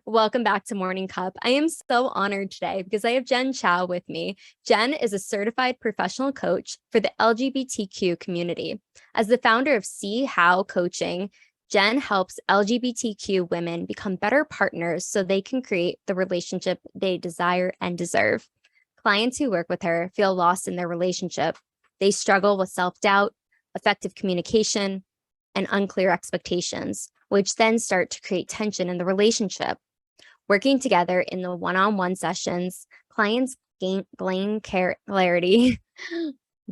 Welcome back to Morning Cup. I am so honored today because I have Jenn Chow with me. Jenn is a certified professional coach for the LGBTQ community. As the founder of C.How Coaching, Jenn helps LGBTQ women become better partners so they can create the relationship they desire and deserve. Clients who work with her feel lost in their relationship. They struggle with self-doubt, effective communication, and unclear expectations, which then start to create tension in the relationship. Working together in the one-on-one sessions, clients gain clarity,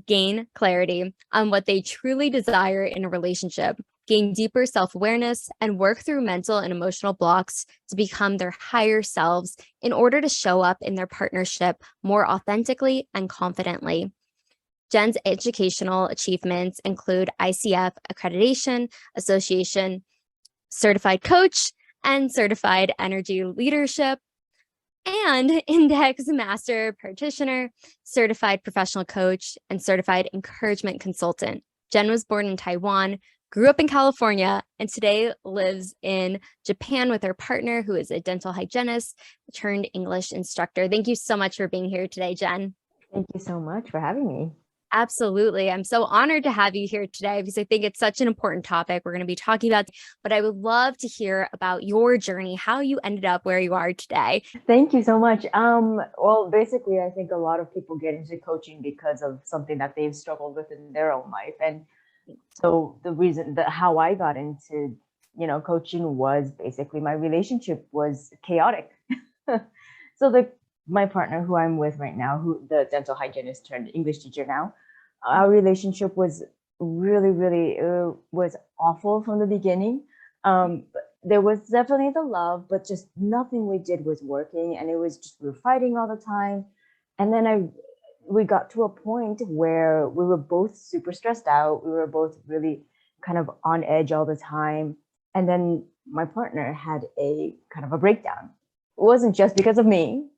gain clarity on what they truly desire in a relationship, gain deeper self-awareness, and work through mental and emotional blocks to become their higher selves in order to show up in their partnership more authentically and confidently. Jenn's educational achievements include ICF accreditation, association, certified coach, and certified energy leadership, and index master practitioner, certified professional coach, and certified encouragement consultant. Jenn was born in Taiwan, grew up in California, and today lives in Japan with her partner, who is a dental hygienist turned English instructor. Thank you so much for being here today, Jenn. Thank you so much for having me. Absolutely. I'm so honored to have you here today because I think it's such an important topic we're going to be talking about, but I would love to hear about your journey, how you ended up where you are today. Thank you so much. Well, basically, I think a lot of people get into coaching because of something that they've struggled with in their own life. And so the reason that how I got into, coaching was basically my relationship was chaotic. So my partner who I'm with right now, who the dental hygienist turned English teacher now, our relationship was really was awful from the beginning. There was definitely the love, but just nothing we did was working, and it was just we were fighting all the time. And then we got to a point where we were both super stressed out. We were both really kind of on edge all the time. And then my partner had a kind of a breakdown. It wasn't just because of me,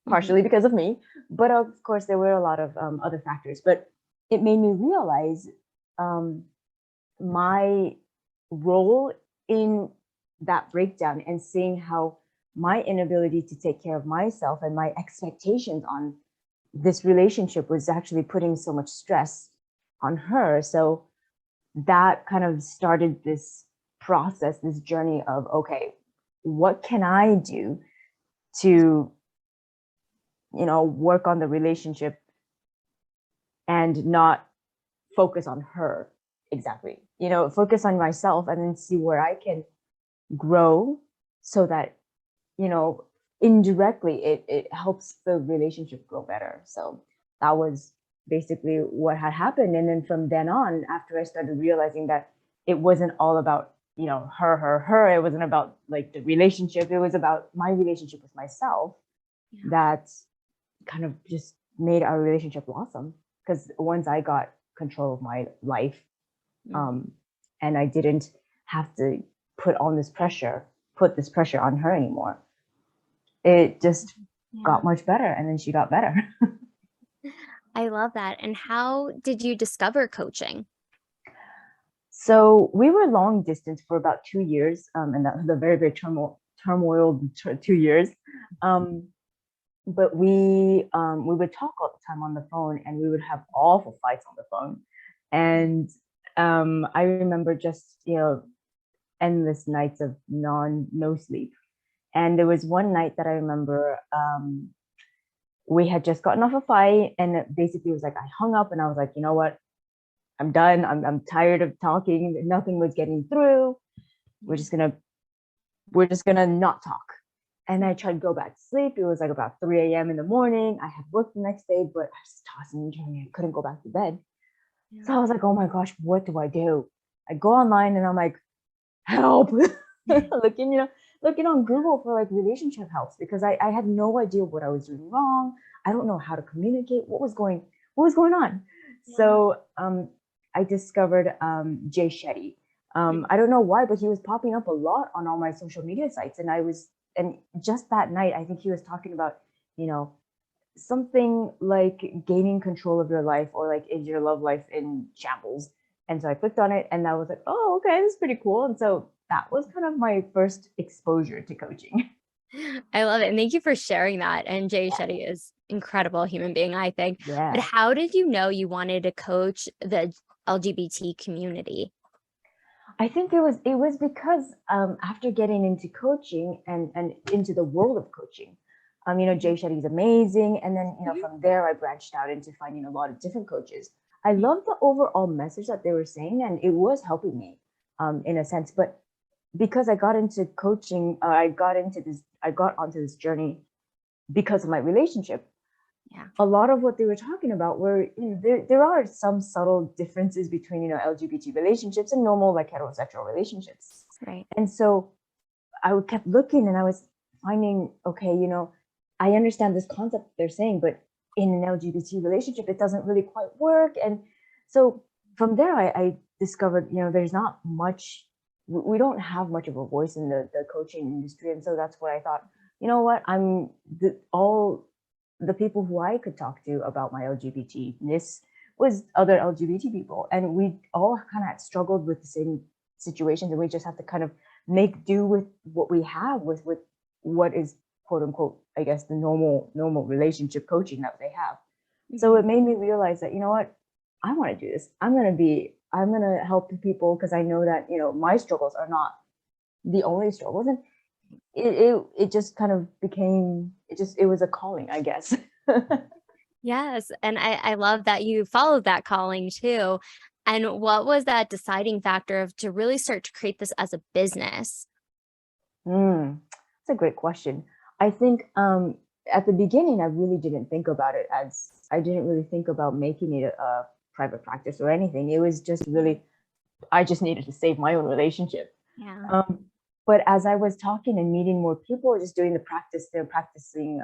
partially because of me, but of course there were a lot of other factors. But it made me realize my role in that breakdown, and seeing how my inability to take care of myself and my expectations on this relationship was actually putting so much stress on her. So that kind of started this process, this journey of, okay, what can I do to work on the relationship and not focus on her exactly, focus on myself, and then see where I can grow so that, indirectly it helps the relationship grow better. So that was basically what had happened. And then from then on, after I started realizing that it wasn't all about, her, it wasn't about like the relationship, it was about my relationship with myself. Yeah. That kind of just made our relationship blossom, because once I got control of my life, and I didn't have to put this pressure on her anymore, it just got much better, and then she got better. I love that. And how did you discover coaching? So we were long distance for about 2 years, and that was a very turmoil 2 years. But we would talk all the time on the phone, and we would have awful fights on the phone. And I remember just, endless nights of no sleep. And there was one night that I remember we had just gotten off a fight, and basically it was like I hung up and I was like, you know what? I'm done. I'm tired of talking. Nothing was getting through. We're just gonna not talk. And I tried to go back to sleep. It was like about 3 a.m. in the morning. I had work the next day, but I was tossing and turning. I couldn't go back to bed. Yeah. So I was like, oh my gosh, what do I do? I go online and I'm like, help. looking on Google for like relationship helps, because I had no idea what I was doing wrong. I don't know how to communicate. What was going on? Yeah. So I discovered Jay Shetty. I don't know why, but he was popping up a lot on all my social media sites. And just that night, I think he was talking about, something like gaining control of your life, or like, is your love life in shambles? And so I clicked on it, and I was like, oh, okay, this is pretty cool. And so that was kind of my first exposure to coaching. I love it. And thank you for sharing that. And Jay Shetty is incredible human being, I think. But Yeah. how did you know you wanted to coach the LGBT community? I think it was because after getting into coaching and into the world of coaching, Jay Mhm. Shetty's amazing, and then Mhm. from there I branched out into finding a lot of different coaches. I love the overall message that they were saying, and it was helping me in a sense. But because I got into coaching, I got onto this journey because of my relationship. Yeah. A lot of what they were talking about were, there are some subtle differences between LGBT relationships and normal like heterosexual relationships. Right. And so I kept looking and I was finding, okay, I understand this concept they're saying, but in an LGBT relationship it doesn't really quite work. And so from there I discovered, there's not much, we don't have much of a voice in the coaching industry. And so that's what I thought, you know what, all the people who I could talk to about my LGBTness was other LGBT people. And we all kind of struggled with the same situations, and we just have to kind of make do with what we have, with what is quote unquote, I guess, the normal relationship coaching that they have. So Mhm. it made me realize that, what, I want to do this. I'm gonna help the people, because I know that, my struggles are not the only struggles. And it just kind of became, it was a calling, I guess. Yes. And I love that you followed that calling too. And what was that deciding factor of to really start to create this as a business? That's a great question. I think at the beginning, I really didn't think about it as, I didn't really think about making it a private practice or anything. It was just really, I just needed to save my own relationship. Yeah. Um, but as I was talking and meeting more people, just doing the practice, they're practicing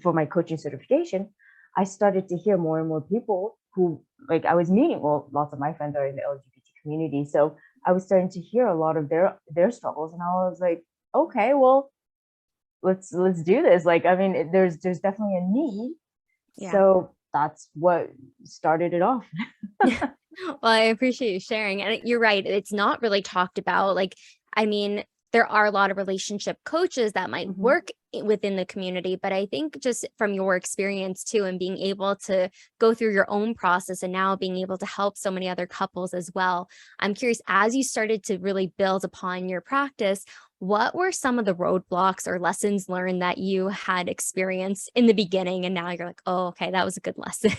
for my coaching certification, I started to hear more and more people who, like, I was meeting. Well, lots of my friends are in the LGBT community, so I was starting to hear a lot of their struggles, and I was like, okay, well, let's do this. Like, I mean, there's definitely a need, Yeah. so that's what started it off. Well, I appreciate you sharing. And you're right. It's not really talked about. Like, I mean, there are a lot of relationship coaches that might Mhm. work within the community, but I think just from your experience too, and being able to go through your own process and now being able to help so many other couples as well. I'm curious, as you started to really build upon your practice, what were some of the roadblocks or lessons learned that you had experienced in the beginning? And now you're like, oh, okay, that was a good lesson.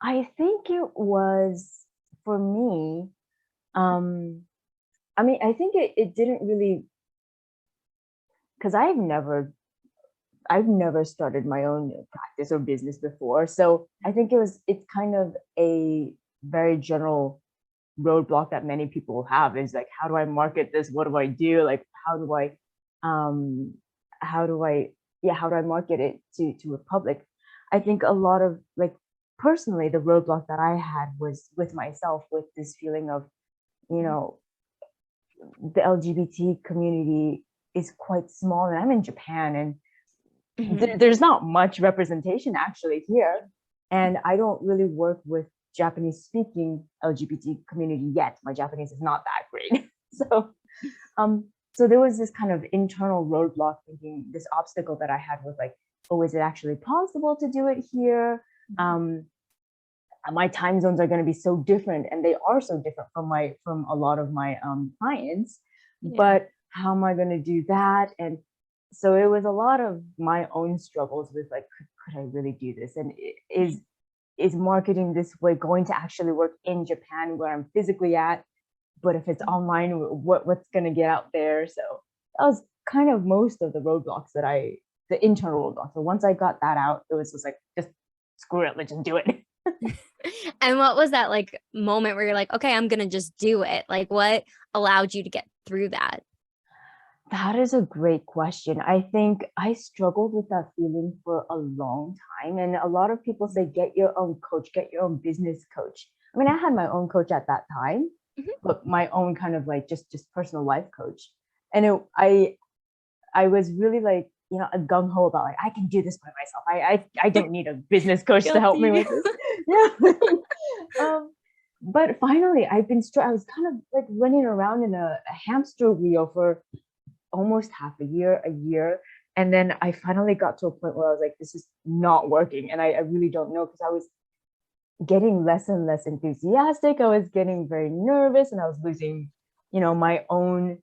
I think it was, for me, um, I think it didn't really, because I've never started my own practice or business before. So I think it's kind of a very general roadblock that many people have, is like, how do I market this? What do I do? Like, um, how do I, yeah, how do I market it to a public? I think a lot of, like, personally, the roadblock that I had was with myself, with this feeling of, you know, the LGBT community is quite small, and I'm in Japan, and Mhm. there's not much representation actually here. And I don't really work with Japanese speaking LGBT community yet. My Japanese is not that great. So um so there was this kind of internal roadblock, thinking, this obstacle that I had with, like, oh, is it actually possible to do it here? Um my time zones are going to be so different, and they are so different from a lot of my clients. Yeah. But how am I going to do that? And so it was a lot of my own struggles with, like, could I really do this? And is marketing this way going to actually work in Japan, where I'm physically at? But if it's online, what's going to get out there? So that was kind of most of the roadblocks, the internal roadblocks. So once I got that out, it was just like, just screw it, let's just do it. And what was that like moment where you're like, okay, I'm gonna just do it? Like what allowed you to get through that? That is a great question. I think I struggled with that feeling for a long time. And a lot of people say, get your own coach, get your own business coach. I had my own coach at that time, Mhm. but my own kind of, like, just personal life coach. And I was really, like, a gung ho about, like, I can do this by myself. I don't need a business coach to help me Guilty. with this. Yeah. um, but finally, I was kind of like running around in a hamster wheel for almost half a year. And then I finally got to a point where I was like, this is not working. And I really don't know, because I was getting less and less enthusiastic. I was getting very nervous, and I was losing, my own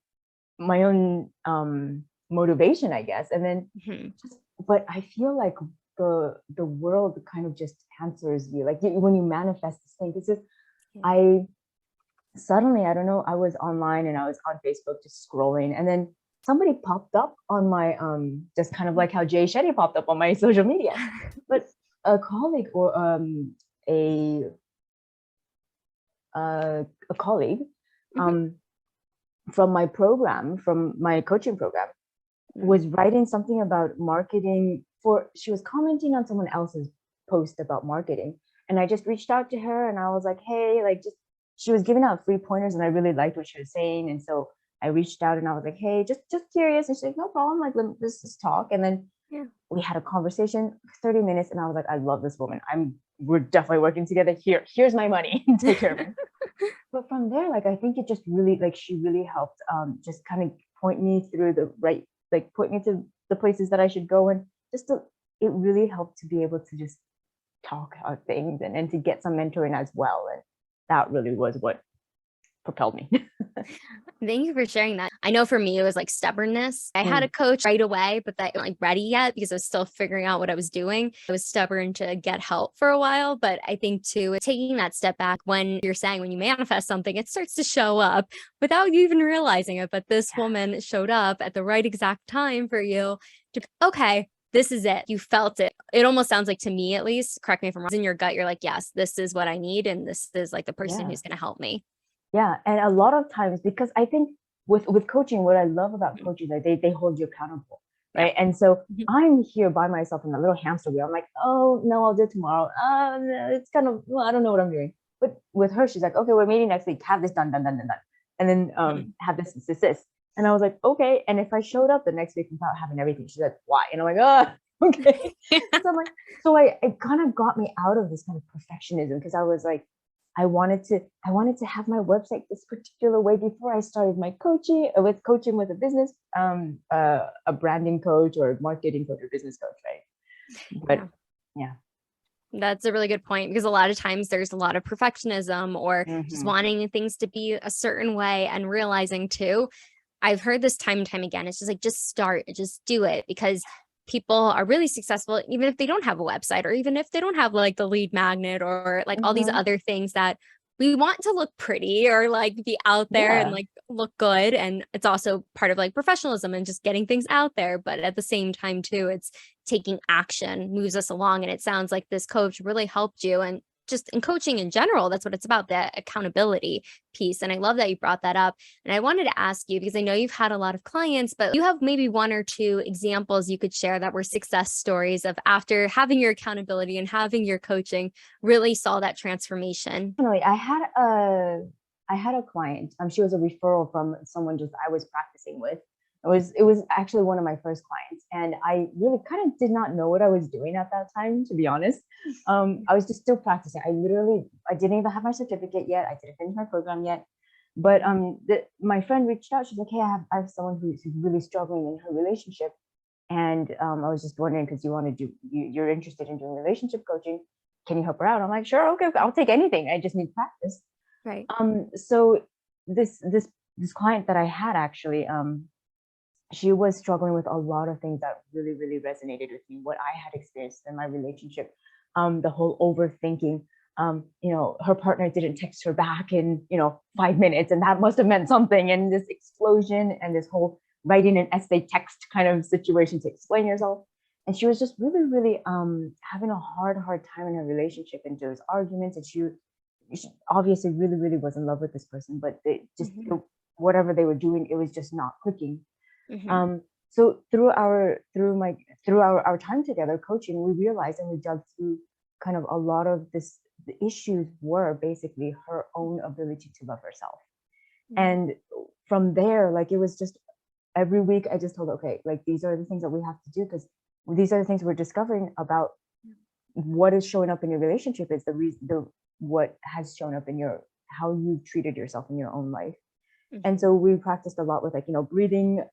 motivation, I guess. And then but I feel like the world kind of just answers you, like when you manifest this thing. Because I suddenly, I don't know, I was online and I was on Facebook just scrolling, and then somebody popped up on my just kind of like how Jay Shetty popped up on my social media. But a colleague, or a colleague from my program, from my coaching program, was writing something about marketing she was commenting on someone else's post about marketing. And I just reached out to her and I was like, hey, like, just, she was giving out free pointers and I really liked what she was saying. And so I reached out and I was like, hey, just curious. And she's like, no problem. Like, let's just talk. And then we had a conversation for 30 minutes and I was like, I love this woman. We're definitely working together. Here's my money. Take care of it. But from there, like, I think it just really, like, she really helped just kind of point me through point me to the places that I should go. And it really helped to be able to just talk about things and to get some mentoring as well. And that really was what propelled me. Thank you for sharing that. I know for me, it was like stubbornness. I had a coach right away, but that wasn't like ready yet because I was still figuring out what I was doing. I was stubborn to get help for a while, but I think too, taking that step back, when you're saying, when you manifest something, it starts to show up without you even realizing it. But this woman showed up at the right exact time for you to, okay, this is it. You felt it. It almost sounds like, to me at least, correct me if I'm wrong, in your gut, you're like, yes, this is what I need. And this is like the person who's going to help me. Yeah. And a lot of times, because I think with coaching, what I love about coaching, that they hold you accountable. Right. And so I'm here by myself in a little hamster wheel. I'm like, oh no, I'll do it tomorrow. It's kind of, well, I don't know what I'm doing. But with her, she's like, okay, we're meeting next week. Have this done. And then have this. And I was like, okay. And if I showed up the next week without having everything, she's like, why? And I'm like, oh, okay. So I'm like, it kind of got me out of this kind of perfectionism, because I was like, I wanted to have my website this particular way before I started my coaching with a business, a branding coach or marketing coach or business coach, right? But yeah. That's a really good point, because a lot of times there's a lot of perfectionism or just wanting things to be a certain way, and realizing too, I've heard this time and time again, it's just like, just start, just do it, because people are really successful even if they don't have a website, or even if they don't have like the lead magnet or like all these other things that we want to look pretty or like be out there and like look good. And it's also part of like professionalism and just getting things out there. But at the same time too, it's taking action moves us along. And it sounds like this coach really helped you. And just in coaching in general, that's what it's about, the accountability piece. And I love that you brought that up. And I wanted to ask you, because I know you've had a lot of clients, but you have maybe one or two examples you could share that were success stories of, after having your accountability and having your coaching, really saw that transformation. Definitely. I had a client. She was a referral from someone just I was practicing with. It was actually one of my first clients, and I really kind of did not know what I was doing at that time, to be honest. I was just still practicing. I didn't even have my certificate yet. I didn't finish my program yet. But my friend reached out. She's like, hey, I have someone who's really struggling in her relationship, and I was just wondering, because you're interested in doing relationship coaching. Can you help her out? I'm like, sure, okay, I'll take anything. I just need practice. Right. So this client that I had, actually, she was struggling with a lot of things that really, really resonated with me, what I had experienced in my relationship. The whole overthinking. Her partner didn't text her back in 5 minutes, and that must have meant something. And this explosion, and this whole writing an essay text kind of situation to explain yourself. And she was just really, really having a hard time in her relationship, and there was arguments, and she obviously really, really was in love with this person, but they just whatever they were doing, it was just not clicking. So through our time together coaching, we realized, and we dug through kind of a lot of this. The issues were basically her own ability to love herself. And from there, like, it was just every week I just told her, okay, like, these are the things that we have to do, because these are the things we're discovering about what is showing up in your relationship is what has shown up in how you've treated yourself in your own life. And so we practiced a lot with, like, breathing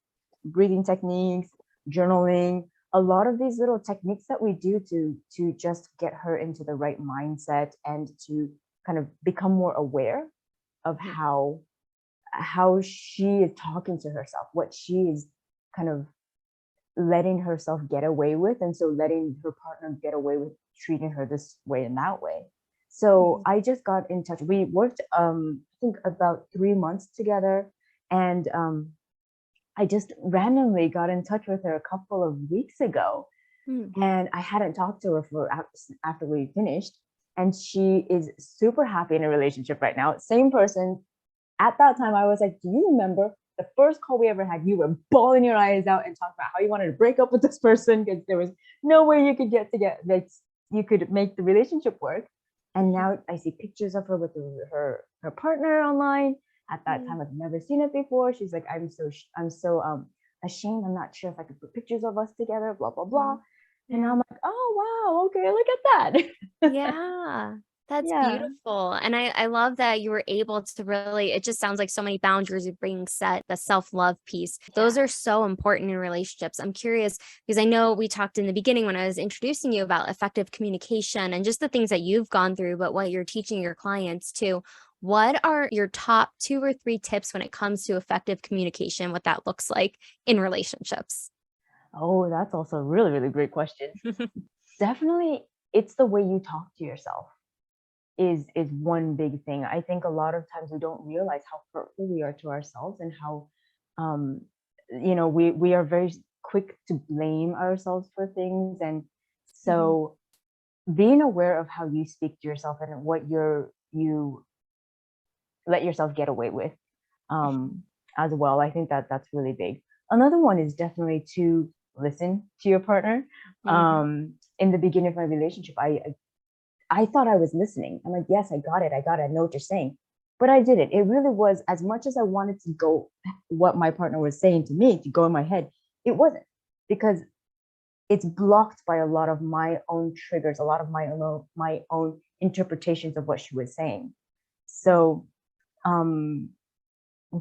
breathing techniques, journaling, a lot of these little techniques that we do to just get her into the right mindset and to kind of become more aware of how she is talking to herself, what she is kind of letting herself get away with, and so letting her partner get away with treating her this way and that way. So I just got in touch. We worked I think about 3 months together, and I just randomly got in touch with her a couple of weeks ago, and I hadn't talked to her for after we finished, and she is super happy in a relationship right now. Same person. At that time, I was like, do you remember the first call we ever had? You were bawling your eyes out and talking about how you wanted to break up with this person because there was no way you could like you could make the relationship work. And now I see pictures of her with her partner online. At that time, I've never seen it before. She's like, I'm so ashamed. I'm not sure if I could put pictures of us together, blah, blah, blah. And I'm like, oh, wow, okay, look at that. Yeah, that's Yeah. beautiful. And I love that you were able to really, it just sounds like so many boundaries are being set, the self-love piece. Those are so important in relationships. I'm curious because I know we talked in the beginning when I was introducing you about effective communication and just the things that you've gone through, but what you're teaching your clients too. What are your top 2 or 3 tips when it comes to effective communication, what that looks like in relationships? Oh, that's also a really, really great question. Definitely, it's the way you talk to yourself is one big thing. I think a lot of times we don't realize how hurtful we are to ourselves, and how we are very quick to blame ourselves for things. And so being aware of how you speak to yourself and what you let yourself get away with as well, I think that that's really big. Another one is definitely to listen to your partner. In the beginning of my relationship, I thought I was listening. I'm like, yes, I got it. I know what you're saying. But I didn't. It really was, as much as I wanted to go what my partner was saying to me to go in my head, it wasn't, because it's blocked by a lot of my own triggers, a lot of my own interpretations of what she was saying. So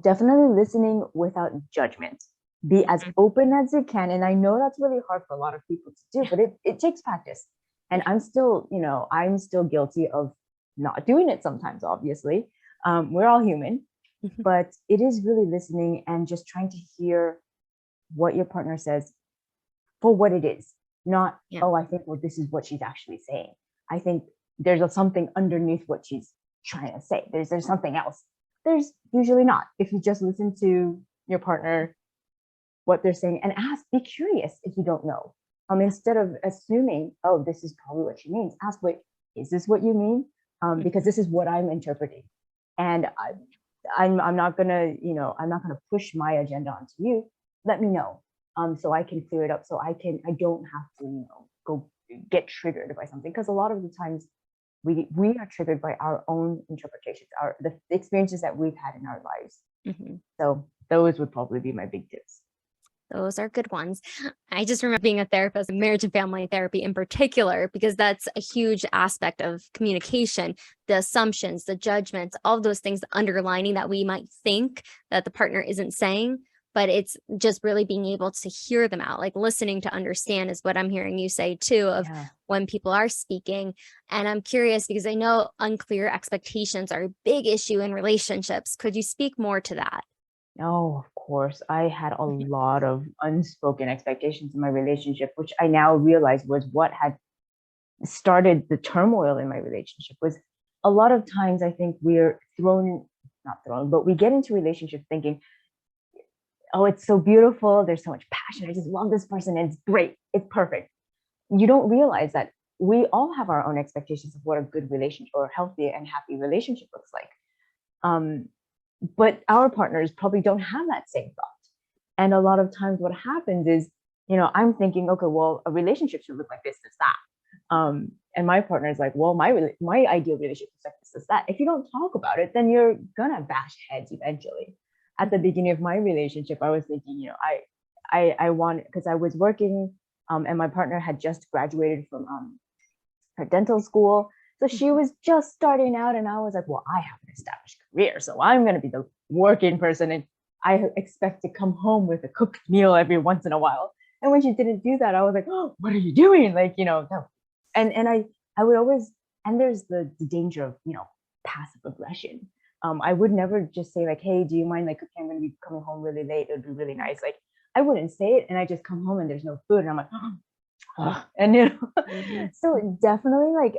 definitely listening without judgment. Be as open as you can. And I know that's really hard for a lot of people to do, but it takes practice. And I'm still guilty of not doing it sometimes, obviously. We're all human, but it is really listening and just trying to hear what your partner says for what it is. Not, oh, I think, well, this is what she's actually saying. I think there's something underneath what she's trying to say. There's something else. There's usually not. If you just listen to your partner, what they're saying, and ask, be curious if you don't know. Instead of assuming, oh, this is probably what she means, ask, wait, is this what you mean? Because this is what I'm interpreting. And I'm not gonna, I'm not gonna push my agenda onto you. Let me know. So I can clear it up. So I don't have to, go get triggered by something. Because a lot of the times we are triggered by our own interpretations, the experiences that we've had in our lives. So those would probably be my big tips. Those are good ones. I just remember being a therapist, marriage and family therapy in particular, because that's a huge aspect of communication, the assumptions, the judgments, all of those things underlining that we might think that the partner isn't saying, but it's just really being able to hear them out, like listening to understand is what I'm hearing you say too, of when people are speaking. And I'm curious because I know unclear expectations are a big issue in relationships. Could you speak more to that? Oh, of course. I had a lot of unspoken expectations in my relationship, which I now realize was what had started the turmoil in my relationship. Was a lot of times I think we're not thrown, but we get into relationships thinking, oh, it's so beautiful. There's so much passion. I just love this person. And it's great. It's perfect. You don't realize that we all have our own expectations of what a good relationship or a healthy and happy relationship looks like. But our partners probably don't have that same thought. And a lot of times what happens is, I'm thinking, okay, well, a relationship should look like this, that. And my partner is like, well, my ideal relationship is like this, that. If you don't talk about it, then you're gonna bash heads eventually. At the beginning of my relationship, I was thinking, I want, because I was working, and my partner had just graduated from her dental school. So she was just starting out, and I was like, well, I have an established career, so I'm going to be the working person. And I expect to come home with a cooked meal every once in a while. And when she didn't do that, I was like, oh, what are you doing? Like, no. And I would always, and there's the danger of, passive aggression. I would never just say like, hey, do you mind, like, okay, I'm going to be coming home really late. It would be really nice. Like, I wouldn't say it, and I just come home and there's no food. And I'm like, and so definitely, like,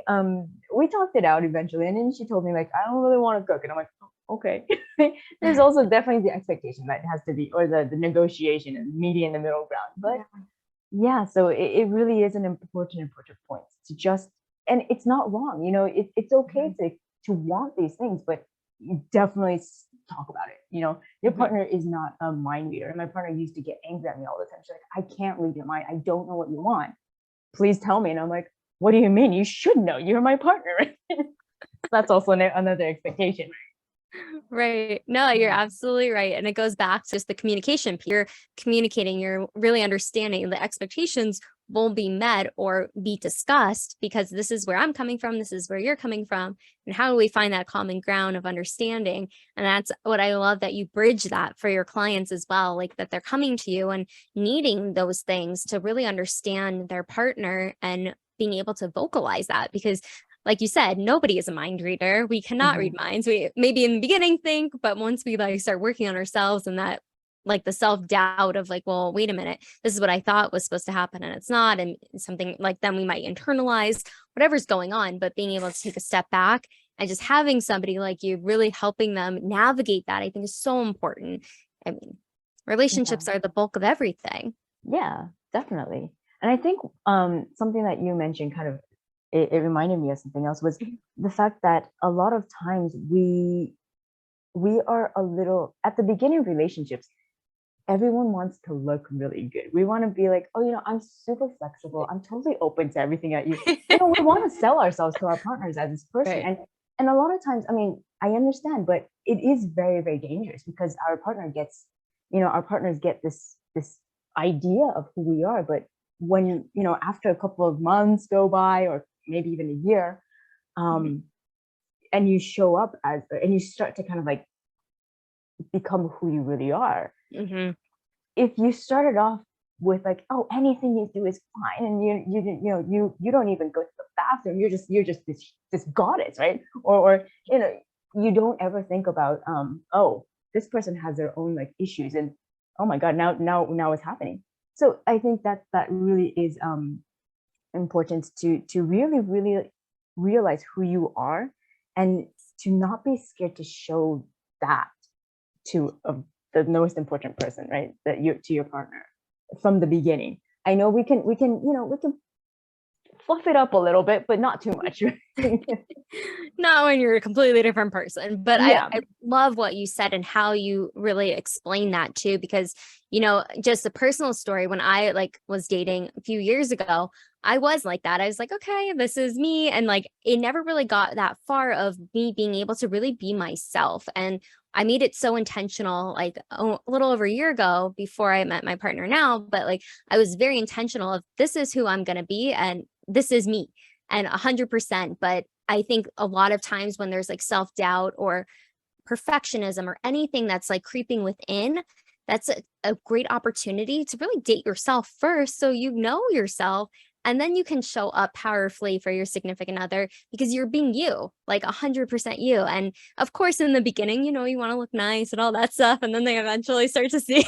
we talked it out eventually, and then she told me like, I don't really want to cook, and I'm like, okay. There's also definitely the expectation that has to be, or the negotiation and meeting in the middle ground. But yeah, so it really is an important point to just, and it's not wrong, it's okay to want these things, but you definitely talk about it. Your partner is not a mind reader. And my partner used to get angry at me all the time. She's like, I can't read your mind. I don't know what you want. Please tell me. And I'm like, what do you mean? You should know. You're my partner. That's also another expectation. Right. No, you're absolutely right. And it goes back to just the communication. You're communicating, you're really understanding the expectations won't be met or be discussed, because this is where I'm coming from. This is where you're coming from. And how do we find that common ground of understanding? And that's what I love, that you bridge that for your clients as well, like that they're coming to you and needing those things to really understand their partner and being able to vocalize that. Because like you said, nobody is a mind reader. We cannot read minds. We maybe in the beginning think, but once we like start working on ourselves, and that, like, the self-doubt of like, well, wait a minute, this is what I thought was supposed to happen and it's not. And something like, then we might internalize whatever's going on. But being able to take a step back and just having somebody like you really helping them navigate that, I think, is so important. I mean, relationships are the bulk of everything. Yeah, definitely. And I think something that you mentioned kind of, it reminded me of something else, was the fact that a lot of times we are a little, at the beginning of relationships, everyone wants to look really good. We want to be like, oh, I'm super flexible. I'm totally open to everything at you. We want to sell ourselves to our partners as this person. Right. And a lot of times, I mean, I understand, but it is very, very dangerous, because our partners get this idea of who we are. But when, after a couple of months go by, or maybe even a year, and you show up and you start to kind of like become who you really are. If you started off with like, oh, anything you do is fine, and you don't even go to the bathroom, you're just this goddess, right? Or you don't ever think about oh, this person has their own like issues, and oh my god, now it's happening. So I think that really is important to really realize who you are, and to not be scared to show that to the most important person, right? To your partner from the beginning. I know we can fluff it up a little bit, but not too much. Not when you're a completely different person. But I love what you said and how you really explain that too, because, just a personal story, when I like was dating a few years ago, I was like that. I was like, okay, this is me. And like, it never really got that far of me being able to really be myself. And I made it so intentional, like a little over a year ago, before I met my partner now. But like, I was very intentional of, this is who I'm going to be, and this is me, and 100%. But I think a lot of times when there's like self-doubt or perfectionism or anything that's like creeping within, that's a great opportunity to really date yourself first, so you know yourself, and then you can show up powerfully for your significant other, because you're being you, like 100% you. And of course, in the beginning, you want to look nice and all that stuff, and then they eventually start to see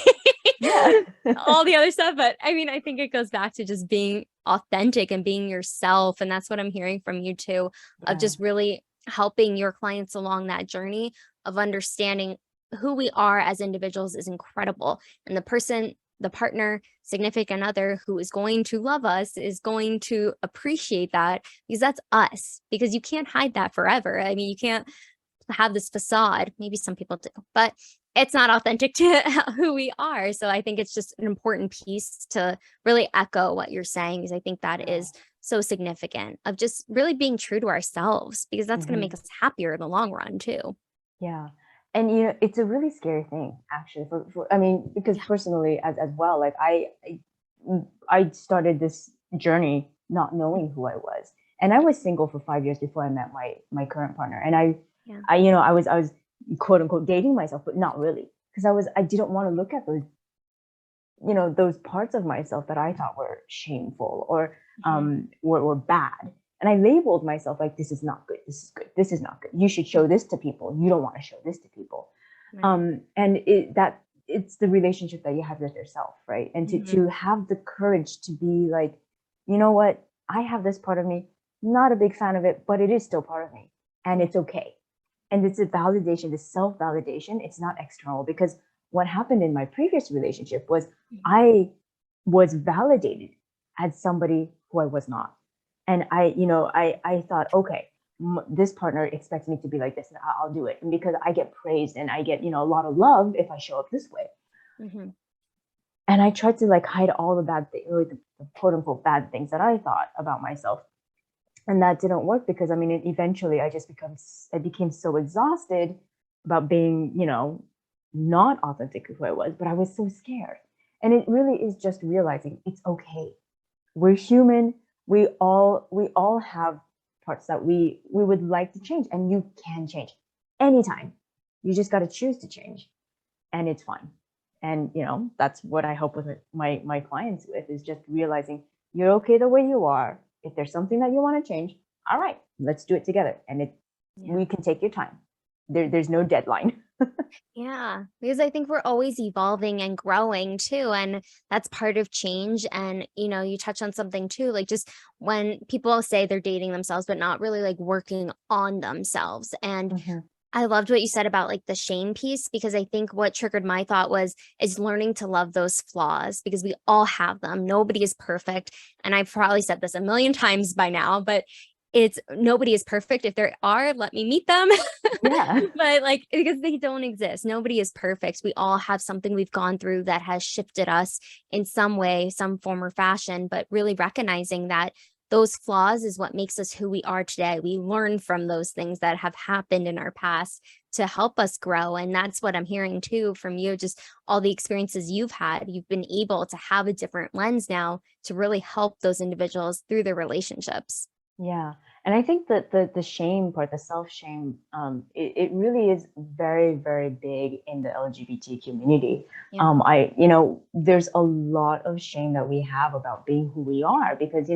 all the other stuff. But I mean, I think it goes back to just being authentic and being yourself. And that's what I'm hearing from you too, of just really helping your clients along that journey of understanding who we are as individuals is incredible. And the partner, significant other who is going to love us is going to appreciate that, because that's us, because you can't hide that forever. I mean, you can't have this facade. Maybe some people do, but it's not authentic to who we are. So I think it's just an important piece to really echo what you're saying, because I think that is so significant, of just really being true to ourselves, because that's going to make us happier in the long run too. Yeah. And it's a really scary thing, actually. I mean, because personally, as well, like I started this journey not knowing who I was, and I was single for 5 years before I met my current partner. And I was quote unquote dating myself, but not really. because I didn't want to look at those, those parts of myself that I thought were shameful or were bad. And I labeled myself like, this is not good, this is good, this is not good. You should show this to people. You don't want to show this to people. Right. And it's the relationship that you have with yourself, right? And to have the courage to be like, you know what, I have this part of me, not a big fan of it, but it is still part of me, and it's okay. And it's a validation, this self-validation. It's not external, because what happened in my previous relationship was I was validated as somebody who I was not. And I thought, okay, this partner expects me to be like this, and I'll do it. And because I get praised and I get, a lot of love if I show up this way. And I tried to like hide all the bad things, or the quote unquote bad things that I thought about myself. And that didn't work, because eventually I became so exhausted about being, not authentically who I was, but I was so scared. And it really is just realizing it's okay. We're human. We all have parts that we would like to change, and you can change anytime. You just got to choose to change, and it's fine. And that's what I help with my clients with, is just realizing you're okay the way you are. If there's something that you want to change, all right, let's do it together. And we can take your time. There's no deadline. Yeah, because I think we're always evolving and growing too. And that's part of change. And, you touch on something too, like just when people say they're dating themselves, but not really like working on themselves. And I loved what you said about like the shame piece, because I think what triggered my thought is learning to love those flaws, because we all have them. Nobody is perfect. And I've probably said this a million times by now, but nobody is perfect. If there are, let me meet them. Yeah. But like, because they don't exist. Nobody is perfect. We all have something we've gone through that has shifted us in some way, some form or fashion, but really recognizing that those flaws is what makes us who we are today. We learn from those things that have happened in our past to help us grow. And that's what I'm hearing too from you, just all the experiences you've had. You've been able to have a different lens now to really help those individuals through their relationships. Yeah. And I think that the shame part, the self-shame, it really is very, very big in the LGBT community. Yeah. There's a lot of shame that we have about being who we are, because,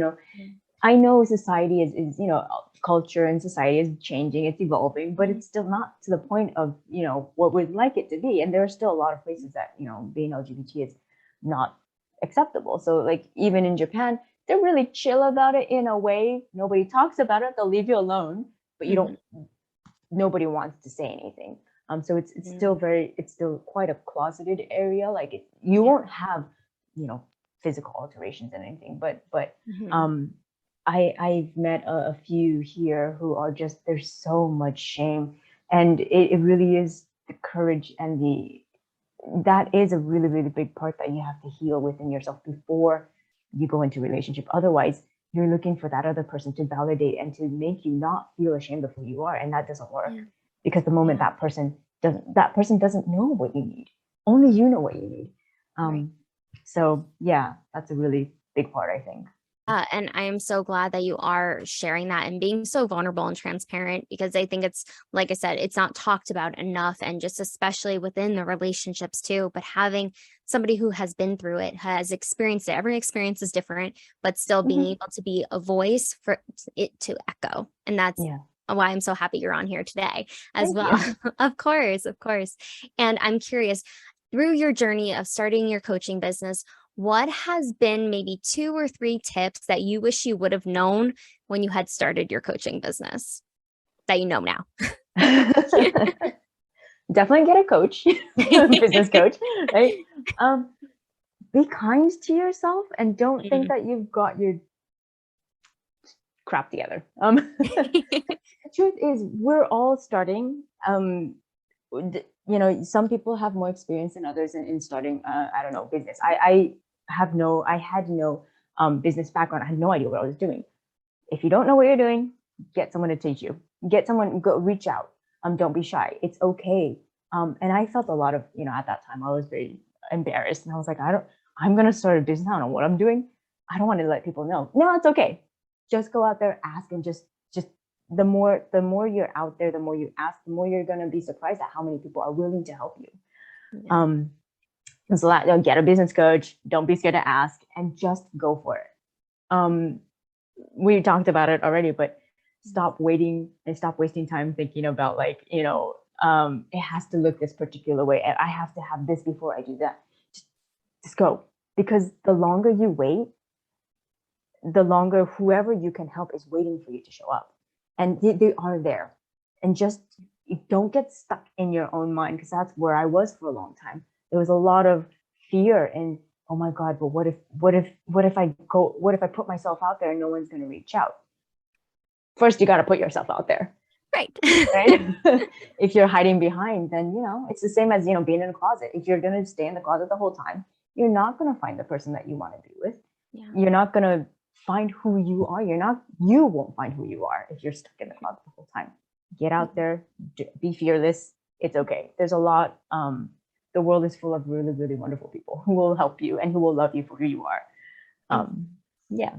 I know society is, culture and society is changing, it's evolving, but it's still not to the point of, what we'd like it to be. And there are still a lot of places that, being LGBT is not acceptable. So like even in Japan, they're really chill about it in a way. Nobody talks about it. They'll leave you alone, but nobody wants to say anything. So it's still quite a closeted area. Like you won't have, physical alterations and anything, but I've met a few here who are just, there's so much shame, and it really is the courage and that is a really, really big part that you have to heal within yourself before you go into a relationship. Otherwise, you're looking for that other person to validate and to make you not feel ashamed of who you are. And that doesn't work, because the moment that person doesn't know what you need. Only you know what you need. So yeah, that's a really big part, I think. And I am so glad that you are sharing that and being so vulnerable and transparent, because I think it's, like I said, it's not talked about enough, and just especially within the relationships too. But having somebody who has been through it, has experienced it, every experience is different, but still being able to be a voice for it to echo. And that's why I'm so happy you're on here today as well. Of course, of course. And I'm curious, through your journey of starting your coaching business, what has been maybe 2 or 3 tips that you wish you would have known when you had started your coaching business that you know now? Definitely get a coach, business coach, right? Be kind to yourself and don't think that you've got your crap together. The truth is, we're all starting. Some people have more experience than others in starting, I don't know, business. I had no business background. I had no idea what I was doing. If you don't know what you're doing, get someone to teach you. Get someone, go reach out. Don't be shy. It's okay. And I felt a lot of, at that time, I was very embarrassed, and I was like, I'm going to start a business. I don't know what I'm doing. I don't want to let people know. No, it's okay. Just go out there, ask, and just the more you're out there, the more you ask, the more you're going to be surprised at how many people are willing to help you. Yeah. So that, get a business coach, don't be scared to ask, and just go for it. We talked about it already, but stop waiting and stop wasting time thinking about like, it has to look this particular way and I have to have this before I do that. Just go, because the longer you wait, the longer whoever you can help is waiting for you to show up, and they are there. And just don't get stuck in your own mind, because that's where I was for a long time. There was a lot of fear and, oh my God, but what if I put myself out there and no one's going to reach out? First, you got to put yourself out there. Right. Right. If you're hiding behind, then, it's the same as, being in a closet. If you're going to stay in the closet the whole time, you're not going to find the person that you want to be with. Yeah. You're not going to find who you are. You won't find who you are if you're stuck in the closet the whole time. Get out there, be fearless. It's okay. There's a lot. The world is full of really, really wonderful people who will help you and who will love you for who you are. Yeah.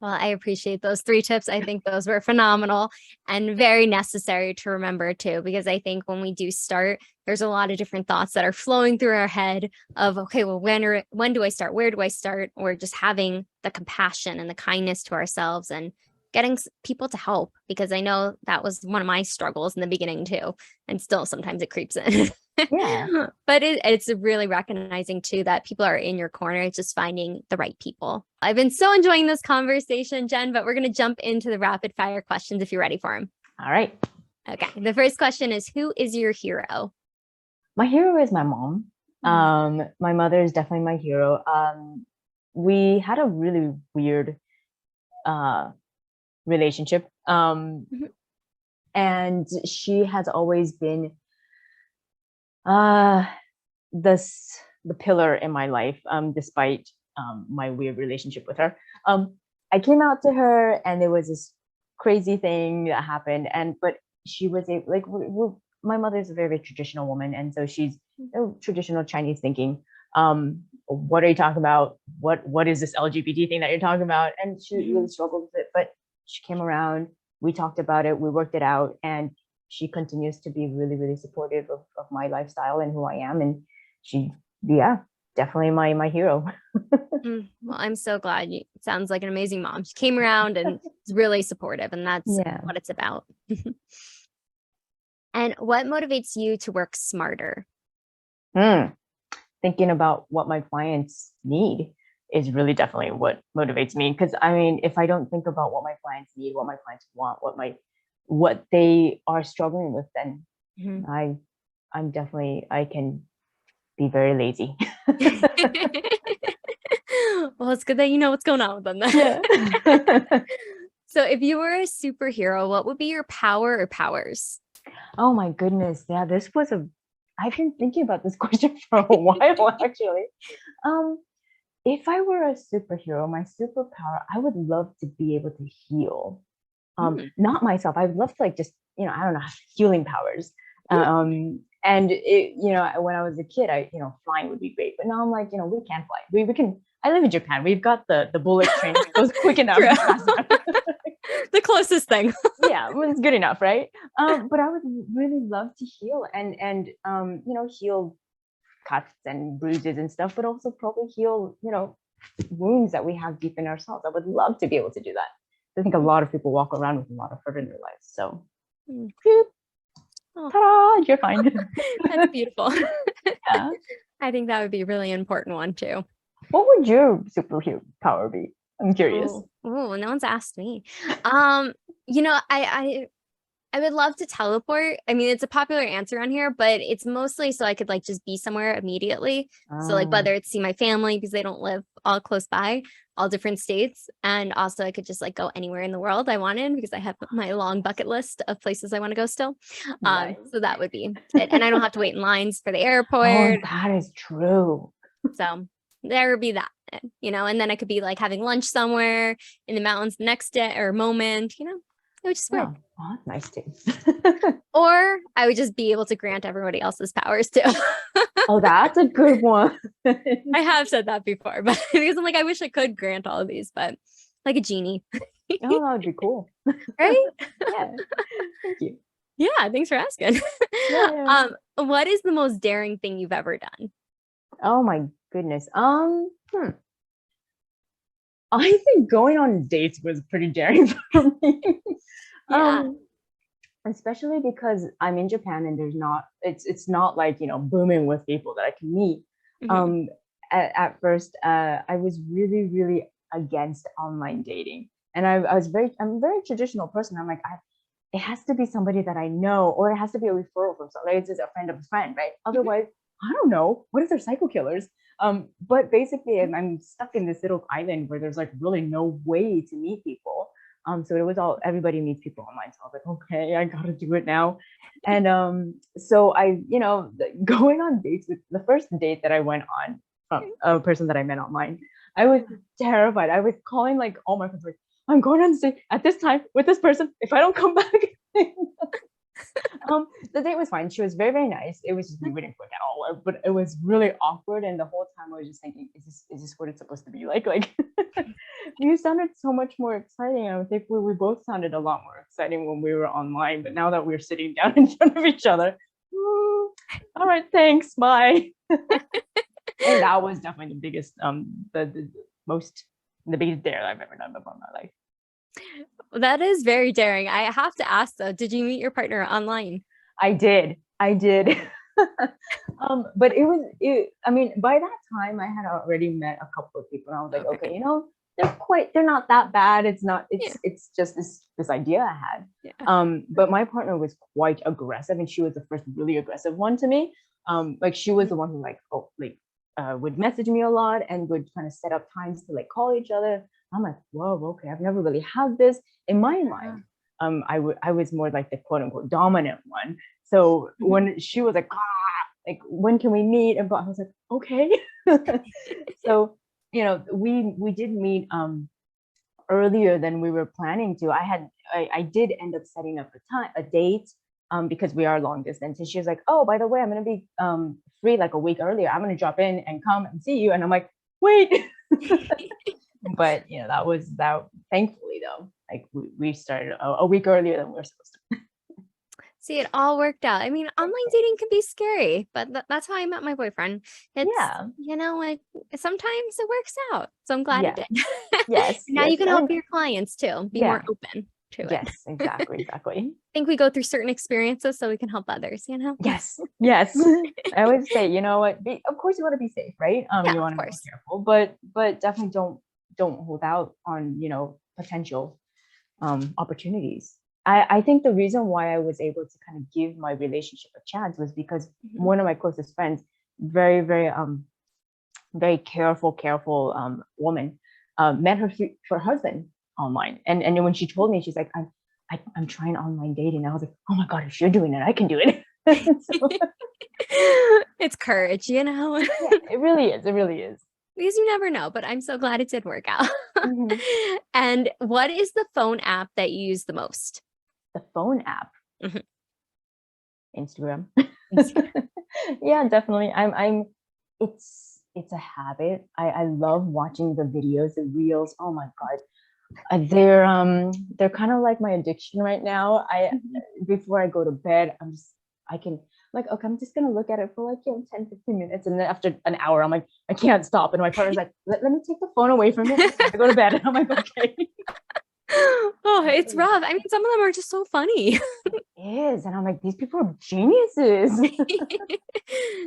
Well, I appreciate those 3 tips. I think those were phenomenal and very necessary to remember too, because I think when we do start, there's a lot of different thoughts that are flowing through our head of, okay, well, when do I start? Where do I start? Or just having the compassion and the kindness to ourselves and getting people to help, because I know that was one of my struggles in the beginning too. And still sometimes it creeps in. Yeah. But it's really recognizing too that people are in your corner. It's just finding the right people. I've been so enjoying this conversation, Jenn, but we're going to jump into the rapid fire questions if you're ready for them. All right. Okay. The first question is, who is your hero? My hero is my mom. My mother is definitely my hero. We had a really weird relationship. And she has always been the pillar in my life, despite my weird relationship with her. I came out to her and there was this crazy thing that happened, but she was my mother is a very, very traditional woman, and so she's traditional Chinese thinking. What are you talking about? What is this LGBT thing that you're talking about? And she really struggled with it, but she came around, we talked about it, we worked it out, and she continues to be really, really supportive of my lifestyle and who I am. And she, definitely my hero. Well, I'm so glad. It sounds like an amazing mom. She came around and is really supportive, and that's what it's about. And what motivates you to work smarter? Thinking about what my clients need is really definitely what motivates me. Because I mean, if I don't think about what my clients need, what my clients want, what they are struggling with, then I can be very lazy. Well, it's good that you know what's going on with them then. Yeah. So if you were a superhero, what would be your power or powers? Oh my goodness. Yeah, I've been thinking about this question for a while, actually. If I were a superhero, my superpower, I would love to be able to heal. Not myself. I would love to just, I don't know, have healing powers. And when I was a kid, flying would be great. But now I'm like, we can't fly. We can. I live in Japan. We've got the bullet train that goes quick enough. The closest thing. Yeah, well, it's good enough, right? But I would really love to heal and heal cuts and bruises and stuff, but also probably heal, wounds that we have deep in ourselves. I would love to be able to do that. I think a lot of people walk around with a lot of hurt in their lives. So, ta-da, you're fine. That's beautiful. Yeah. I think that would be a really important one too. What would your superhero power be? I'm curious. Oh, no one's asked me. I would love to teleport. I mean, it's a popular answer on here, but it's mostly so I could just be somewhere immediately. So whether it's see my family because they don't live all close by, all different states. And also I could just go anywhere in the world I wanted because I have my long bucket list of places I want to go still. Nice. So that would be it. And I don't have to wait in lines for the airport. Oh, that is true. So there would be that, and then I could be having lunch somewhere in the mountains the next day or moment, it would just work. Oh, that's nice too. Or I would just be able to grant everybody else's powers too. Oh, that's a good one. I have said that before, but because I'm I wish I could grant all of these, but like a genie. Oh, that would be cool. Right? Yeah. Thank you. Yeah, thanks for asking. Yeah. What is the most daring thing you've ever done? Oh my goodness. I think going on dates was pretty daring for me. Yeah. um, Especially because I'm in Japan and it's not like, booming with people that I can meet. Mhm. Um, at first, I was really, really against online dating. And I'm a very traditional person. I'm like, it has to be somebody that I know, or it has to be a referral from somebody. It's just a friend of a friend, right? Mhm. Otherwise, I don't know. What if they're psycho killers? But basically, I'm stuck in this little island where there's like really no way to meet people. So it was all everybody meets people online. So I was like, okay, I gotta do it now. And so going on dates with the first date that I went on from a person that I met online, I was terrified. I was calling like all my friends, like, I'm going on date at this time with this person. If I don't come back, the date was fine. She was very, very nice. It was just we didn't click at all, but it was really awkward. And the whole time I was just thinking, is this what it's supposed to be like? Like you sounded so much more exciting. I think we both sounded a lot more exciting when we were online, but now that we're sitting down in front of each other, all right, thanks, bye. And that was definitely the biggest, the biggest dare I've ever done before in my life. That is very daring. I have to ask though, did you meet your partner online? I did. But I mean, by that time I had already met a couple of people and I was like, Okay. okay, they're not that bad. Yeah. It's just this idea I had. Yeah. But my partner was quite aggressive and she was the first really aggressive one to me. Like she was the one who would message me a lot and would kind of set up times to like call each other. I'm like, whoa, okay, I've never really had this in my mind. I was more like the quote unquote dominant one. So when she was like when can we meet? And I was like, okay. So we did meet earlier than we were planning to. I did end up setting up a date because we are long distance. And she was like, oh, by the way, I'm gonna be free like a week earlier. I'm gonna drop in and come and see you. And I'm like, wait. But that was that. Thankfully, though, like we started a week earlier than we were supposed to. See, it all worked out. I mean, online dating can be scary, but that's how I met my boyfriend. It's, Yeah. like sometimes it works out. So I'm glad it Yeah. did. Yes. Now Yes. you can I help mean, your clients too, be more yeah. open to it. Yes. Exactly. Exactly. I think we go through certain experiences so we can help others. Yes. Yes. I always say, you know what? Of course, you want to be safe, right? Yeah, You of want to be course. careful, but definitely don't hold out on potential opportunities. I think the reason why I was able to kind of give my relationship a chance was because Mhm. one of my closest friends, very, very very careful woman, met her husband online, and when she told me, she's like, I'm trying online dating. I was like, oh my god, if you're doing it, I can do it. So, It's courage. yeah, it really is. It really is. Because you never know, but I'm so glad it did work out. Mhm. And what is the phone app that you use the most? The phone app, Mhm. Instagram. Instagram. Yeah, definitely. It's a habit. I love watching the videos, the reels. Oh my god. They're kind of like my addiction right now. Mhm. Before I go to bed, I can like, okay, I'm just gonna look at it for like 10, 15 minutes. And then after an hour, I'm like, I can't stop. And my partner's like, let me take the phone away from you. It's time to go to bed. And I'm like, okay. Oh, it's rough. I mean, some of them are just so funny. It is. And I'm like, these people are geniuses.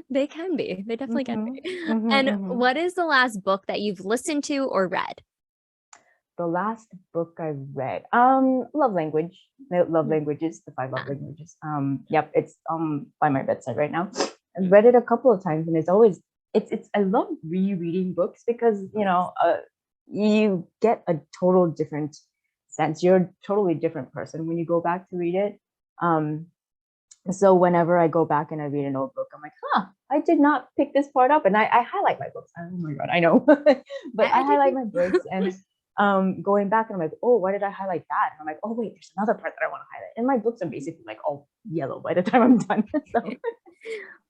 They can be. They definitely can Mhm, be. mhm, And mhm. what is the last book that you've listened to or read? The last book I read, love language, love Mm. languages, the five love Ah, languages. Yep, it's by my bedside right now. I've read it a couple of times, and it's always it's. I love rereading books because you get a total different sense. You're a totally different person when you go back to read it. Um, so whenever I go back and I read an old book, I'm like, huh, I did not pick this part up, and I highlight my books. Oh my god, I know, but I I do highlight too. my books and going back and I'm like, oh, why did I highlight that? And I'm like, oh wait, there's another part that I want to highlight. And my books are basically like all yellow by the time I'm done. So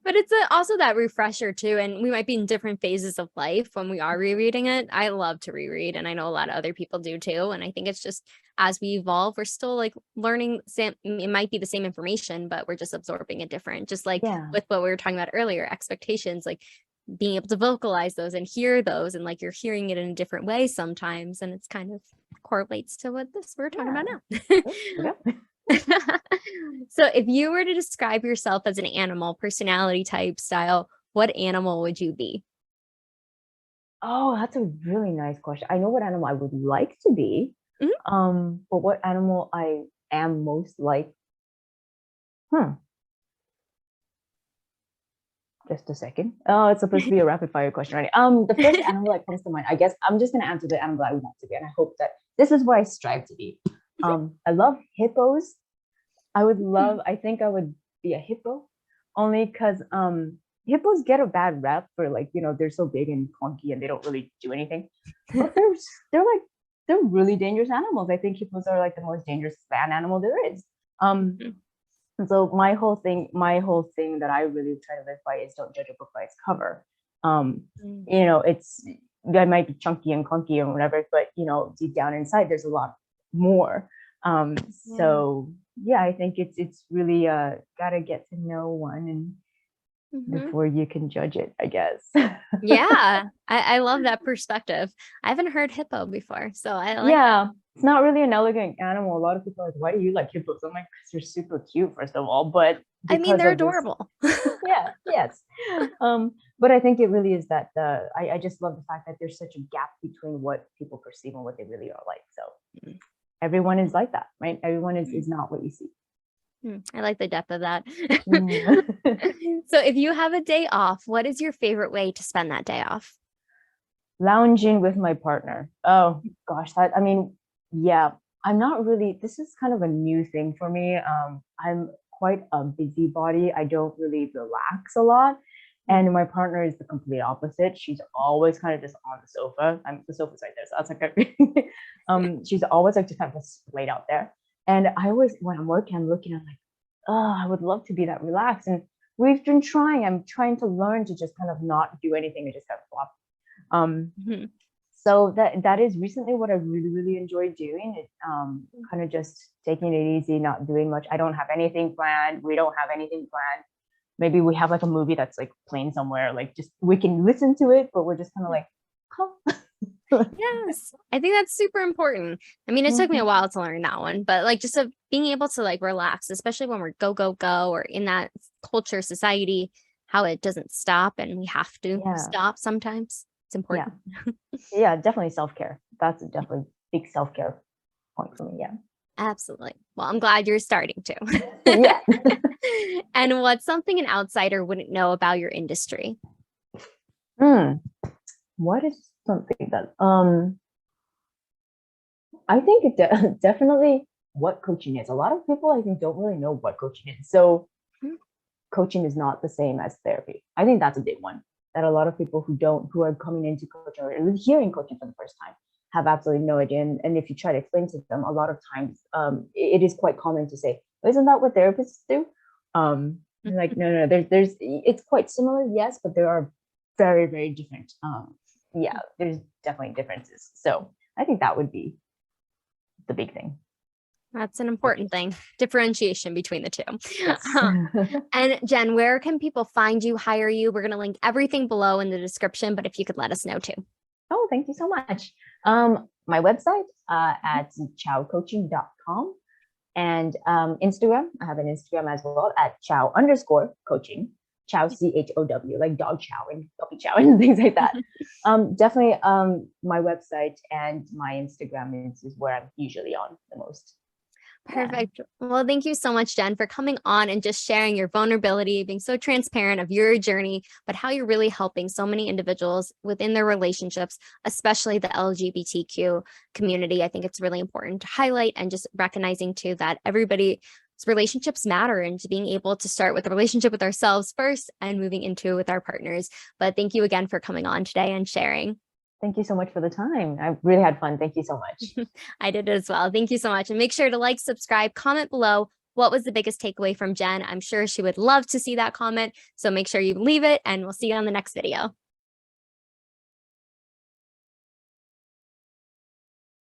But it's also that refresher too. And we might be in different phases of life when we are rereading it. I love to reread, and I know a lot of other people do too. And I think it's just as we evolve, we're still like learning. It might be the same information, but we're just absorbing it different. Just like Yeah. with what we were talking about earlier, expectations, like being able to vocalize those and hear those, and like you're hearing it in a different way sometimes. And it's kind of correlates to what this we're talking about now. Yep. So if you were to describe yourself as an animal, personality type, style, what animal would you be? Oh, that's a really nice question. I know what animal I would like to be, but what animal I am most like? Hmm. Just a second. Oh, it's supposed to be a rapid fire question, right? The first animal that comes to mind, I guess I'm just gonna answer the animal I want to be, and I hope that this is what I strive to be. I love hippos. I think I would be a hippo, only because hippos get a bad rep for, like, they're so big and clunky and they don't really do anything. But they're really dangerous animals. I think hippos are like the most dangerous land animal there is. And so my whole thing that I really try to live by is don't judge a book by its cover. It's that might be chunky and clunky and whatever, but deep down inside there's a lot more. So yeah, I think it's really gotta get to know one and before you can judge it, I guess. Yeah, I love that perspective. I haven't heard hippo before, so I like Yeah, it's not really an elegant animal. A lot of people are like, why do you like hippos? I'm like, because they're super cute, first of all, but I mean, they're of this- adorable. yeah, yes. But I think it really is that I just love the fact that there's such a gap between what people perceive and what they really are like. So everyone is like that, right? Everyone is not what you see. I like the depth of that. Mm. So if you have a day off, what is your favorite way to spend that day off? Lounging with my partner. Oh gosh, yeah, I'm not really, this is kind of a new thing for me. I'm quite a busybody. I don't really relax a lot. And my partner is the complete opposite. She's always kind of just on the sofa. The sofa's right there, so that's like she's always like just kind of just laid out there. And I always, when I'm working, I'm looking at like, oh, I would love to be that relaxed. And we've been trying. I'm trying to learn to just kind of not do anything and just kind of flop. So that is recently what I really, really enjoy doing. It kind of just taking it easy, not doing much. I don't have anything planned. We don't have anything planned. Maybe we have like a movie that's like playing somewhere, like just we can listen to it, but we're just kind of like, Yes, I think that's super important. I mean, it took me a while to learn that one, but like just being able to like relax, especially when we're go, go, go, or in that culture, society, how it doesn't stop and we have to stop sometimes. It's important. Yeah, definitely self-care. That's definitely a big self-care point for me. Yeah. Absolutely. Well, I'm glad you're starting to. Yeah. And what's something an outsider wouldn't know about your industry? What is something that I think it definitely what coaching is. A lot of people I think don't really know what coaching is. So coaching is not the same as therapy. I think that's a big one that a lot of people who are coming into coaching or hearing coaching for the first time have absolutely no idea. And if you try to explain to them, a lot of times it is quite common to say, isn't that what therapists do? Like, no, there's it's quite similar, yes, but there are very, very different. Yeah, there's definitely differences. So I think that would be the big thing. That's an important thing. Differentiation between the two. Yes. And Jenn, where can people find you, hire you? We're going to link everything below in the description, but if you could let us know too. Oh, thank you so much. My website at chowcoaching.com and Instagram. I have an Instagram as well at chow_coaching. Chow, CHOW, like dog chow and puppy chow and things like that. Definitely my website and my Instagram is where I'm usually on the most. Perfect. Well, thank you so much, Jenn, for coming on and just sharing your vulnerability, being so transparent of your journey, but how you're really helping so many individuals within their relationships, especially the LGBTQ community. I think it's really important to highlight and just recognizing too that everybody's relationships matter and to being able to start with a relationship with ourselves first and moving into with our partners. But thank you again for coming on today and sharing. Thank you so much for the time. I really had fun. Thank you so much. I did as well. Thank you so much. And make sure to like, subscribe, comment below. What was the biggest takeaway from Jenn? I'm sure she would love to see that comment. So make sure you leave it, and we'll see you on the next video.